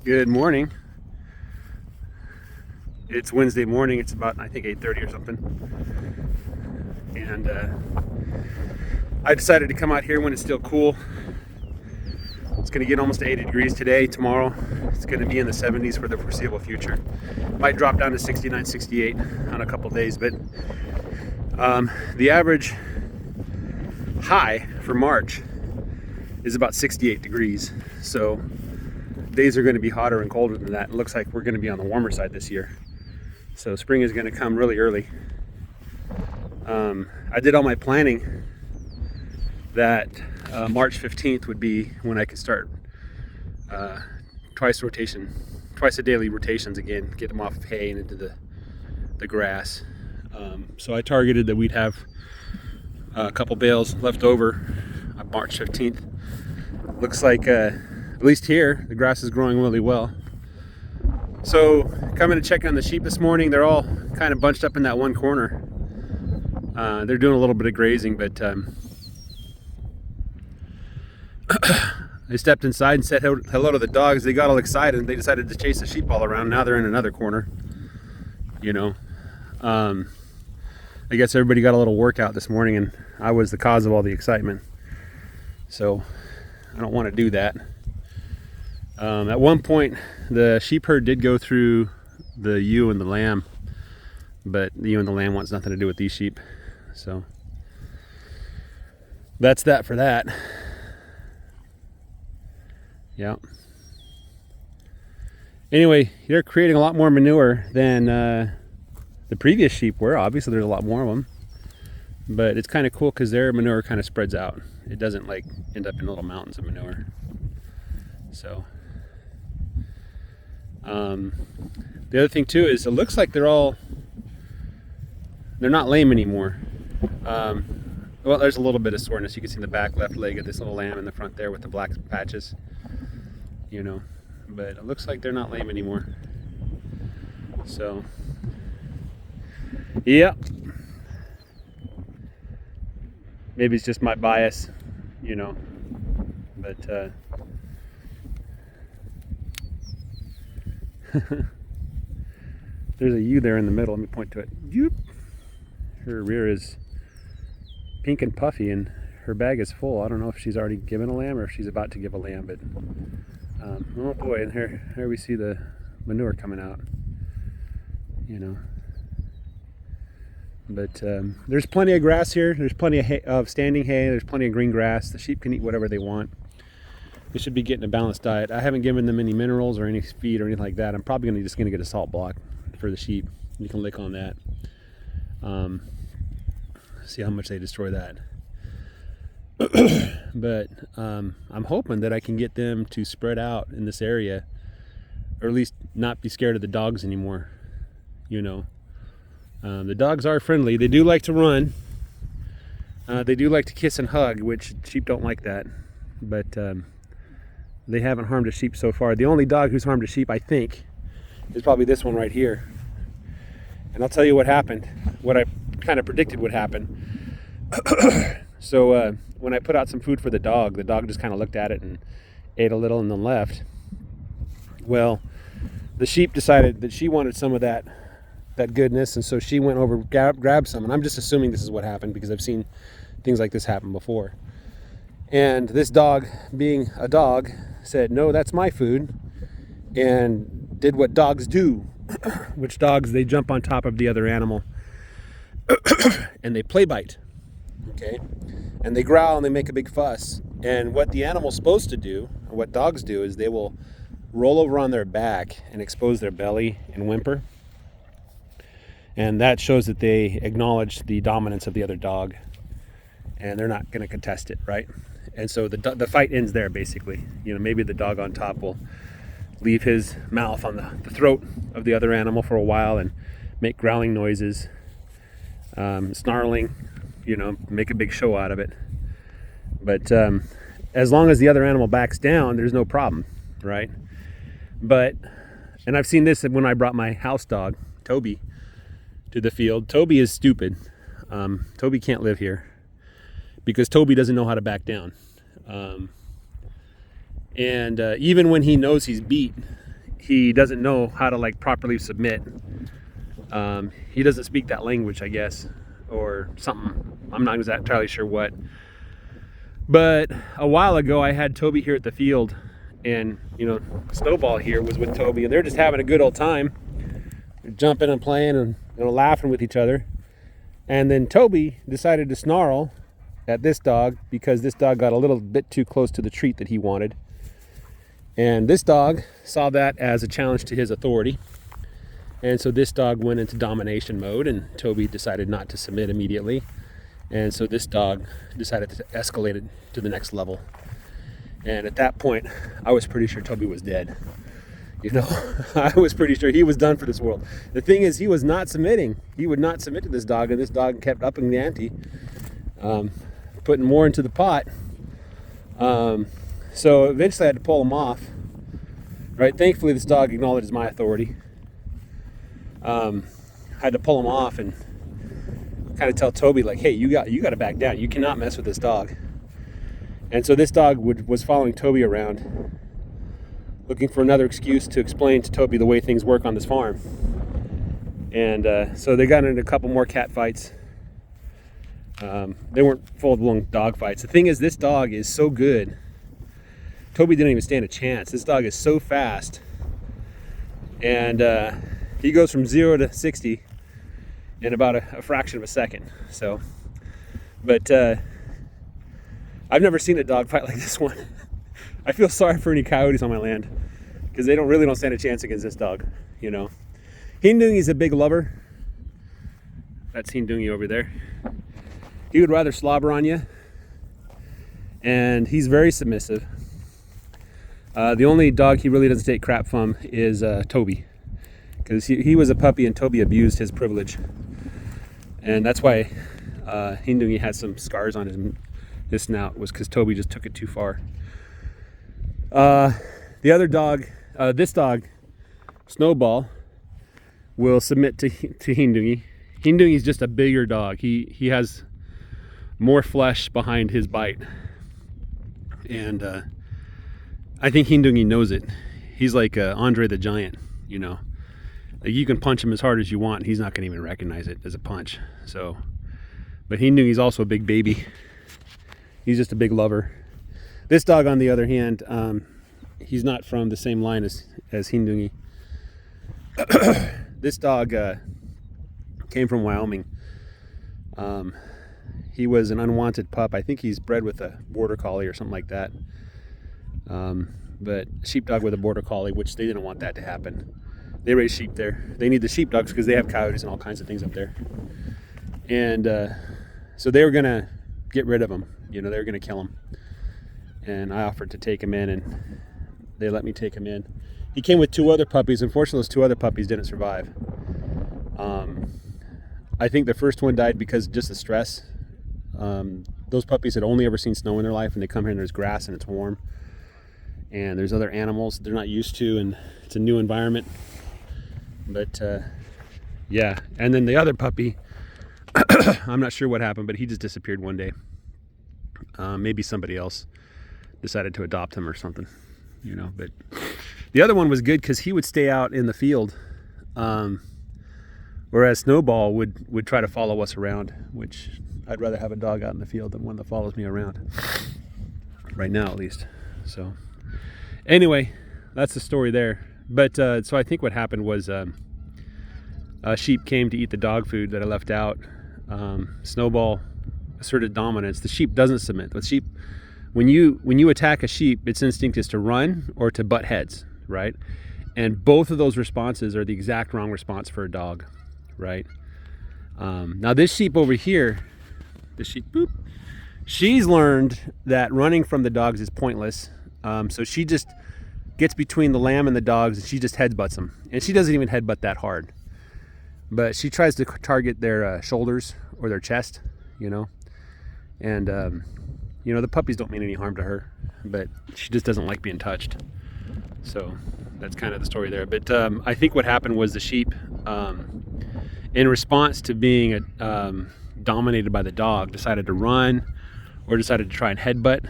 Good morning. It's Wednesday morning. It's about, I think, 8:30 or something. And I decided to come out here when it's still cool. It's going to get almost to 80 degrees today. Tomorrow, it's going to be in the 70s for the foreseeable future. Might drop down to 69, 68 on a couple days, but the average high for March is about 68 degrees. So days are going to be hotter and colder than that. It looks like we're going to be on the warmer side this year. So spring is going to come really early. I did all my planning that March 15th would be when I could start twice a daily rotations again, get them off of hay and into the grass. So I targeted that we'd have a couple bales left over on March 15th. Looks like at least here the grass is growing really well. So coming to check on the sheep this morning, they're all kind of bunched up in that one corner. They're doing a little bit of grazing, but I stepped inside and said hello to the dogs. They got all excited and they decided to chase the sheep all around. Now they're in another corner. I guess everybody got a little workout this morning and I was the cause of all the excitement. So I don't want to do that. At one point, the sheep herd did go through the ewe and the lamb, but the ewe and the lamb wants nothing to do with these sheep. So that's that for that. Yeah. Anyway, they're creating a lot more manure than the previous sheep were. Obviously, there's a lot more of them, but it's kind of cool because their manure kind of spreads out. It doesn't like end up in little mountains of manure. So the other thing too is it looks like they're not lame anymore. Well, there's a little bit of soreness. You can see the back left leg of this little lamb in the front there with the black patches, but it looks like they're not lame anymore. So yeah, maybe it's just my bias, but there's a ewe there in the middle. Let me point to it. Yoop. Her rear is pink and puffy and her bag is full. I don't know if she's already given a lamb or if she's about to give a lamb, but oh boy, and here we see the manure coming out, but there's plenty of grass here. There's plenty of, of standing hay. There's plenty of green grass. The sheep can eat whatever they want. They should be getting a balanced diet. I haven't given them any minerals or any feed or anything like that. I'm probably just going to get a salt block for the sheep. You can lick on that. See how much they destroy that. But I'm hoping that I can get them to spread out in this area, or at least not be scared of the dogs anymore. The dogs are friendly. They do like to run. They do like to kiss and hug, which sheep don't like that. But they haven't harmed a sheep so far. The only dog who's harmed a sheep, I think, is probably this one right here. And I'll tell you what happened, what I kind of predicted would happen. So when I put out some food for the dog just kind of looked at it and ate a little and then left. Well, the sheep decided that she wanted some of that goodness, and so she went over, grabbed some, and I'm just assuming this is what happened because I've seen things like this happen before. And this dog, being a dog, said, "No, that's my food," and did what dogs do, which dogs, they jump on top of the other animal and they play bite, okay? And they growl and they make a big fuss. And what the animal's supposed to do, or what dogs do, is they will roll over on their back and expose their belly and whimper. And that shows that they acknowledge the dominance of the other dog, and they're not going to contest it, right? And so the fight ends there, basically. Maybe the dog on top will leave his mouth on the throat of the other animal for a while and make growling noises, snarling, make a big show out of it. But as long as the other animal backs down, there's no problem, right? And I've seen this when I brought my house dog, Toby, to the field. Toby is stupid. Toby can't live here because Toby doesn't know how to back down. And even when he knows he's beat, he doesn't know how to like properly submit. He doesn't speak that language, I guess, or something. I'm not entirely sure what. But a while ago, I had Toby here at the field, and Snowball here was with Toby, and they're just having a good old time, jumping and playing and laughing with each other. And then Toby decided to snarl at this dog because this dog got a little bit too close to the treat that he wanted. And this dog saw that as a challenge to his authority. And so this dog went into domination mode, and Toby decided not to submit immediately. And so this dog decided to escalate it to the next level. And at that point, I was pretty sure Toby was dead. I was pretty sure he was done for this world. The thing is, he was not submitting. He would not submit to this dog, and this dog kept upping the ante, putting more into the pot. So eventually I had to pull him off. Right? Thankfully, this dog acknowledges my authority. I had to pull him off and kind of tell Toby, like, hey, you got to back down. You cannot mess with this dog. And so this dog was following Toby around, looking for another excuse to explain to Toby the way things work on this farm. And so they got into a couple more cat fights. They weren't full-blown dog fights. The thing is, this dog is so good. Toby didn't even stand a chance. This dog is so fast. And he goes from 0 to 60 in about a fraction of a second. So, but I've never seen a dog fight like this one. I feel sorry for any coyotes on my land because they really don't stand a chance against this dog. Hindungi's a big lover. That's Hindungi over there. He would rather slobber on you, and he's very submissive. The only dog he really doesn't take crap from is Toby, because he was a puppy and Toby abused his privilege, and that's why Hindungi has some scars on his snout, was because Toby just took it too far. The other dog, this dog, Snowball, will submit to Hindungi. Hindungi's just a bigger dog. He has more flesh behind his bite, and I think Hindungi knows it. He's like Andre the Giant, Like, you can punch him as hard as you want, he's not going to even recognize it as a punch. So, but Hindungi's also a big baby. He's just a big lover. This dog, on the other hand, he's not from the same line as Hindungi. This dog came from Wyoming. He was an unwanted pup. I think he's bred with a border collie or something like that. But sheepdog with a border collie, which they didn't want that to happen. They raise sheep there. They need the sheepdogs because they have coyotes and all kinds of things up there. And so they were going to get rid of him. They were going to kill him. And I offered to take him in, and they let me take him in. He came with 2 other puppies. Unfortunately, those 2 other puppies didn't survive. I think the first one died because of just the stress. Those puppies had only ever seen snow in their life, and they come here and there's grass and it's warm. And there's other animals they're not used to, and it's a new environment. But yeah, and then the other puppy, I'm not sure what happened, but he just disappeared one day. Maybe somebody else decided to adopt him or something, but the other one was good because he would stay out in the field, whereas Snowball would try to follow us around, which I'd rather have a dog out in the field than one that follows me around, right now at least. So anyway, that's the story there. But so I think what happened was a sheep came to eat the dog food that I left out. Snowball asserted dominance. The sheep doesn't submit. The sheep, when you attack a sheep, its instinct is to run or to butt heads, right? And both of those responses are the exact wrong response for a dog, right? Now this sheep over here, this sheep, boop, she's learned that running from the dogs is pointless. So she just gets between the lamb and the dogs, and she just headbutts them. And she doesn't even headbutt that hard, but she tries to target their shoulders or their chest, and the puppies don't mean any harm to her, but she just doesn't like being touched. So that's kind of the story there. But I think what happened was the sheep, in response to being dominated by the dog, decided to run or decided to try and headbutt.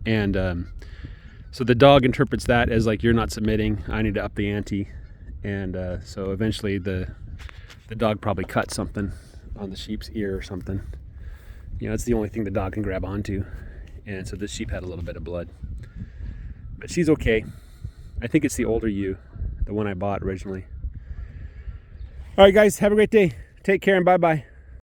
And So the dog interprets that as like, you're not submitting, I need to up the ante. And so eventually the dog probably cut something on the sheep's ear or something. You know, it's the only thing the dog can grab onto. And so this sheep had a little bit of blood. But she's okay. I think it's the older ewe, the one I bought originally. All right, guys, have a great day. Take care and bye-bye.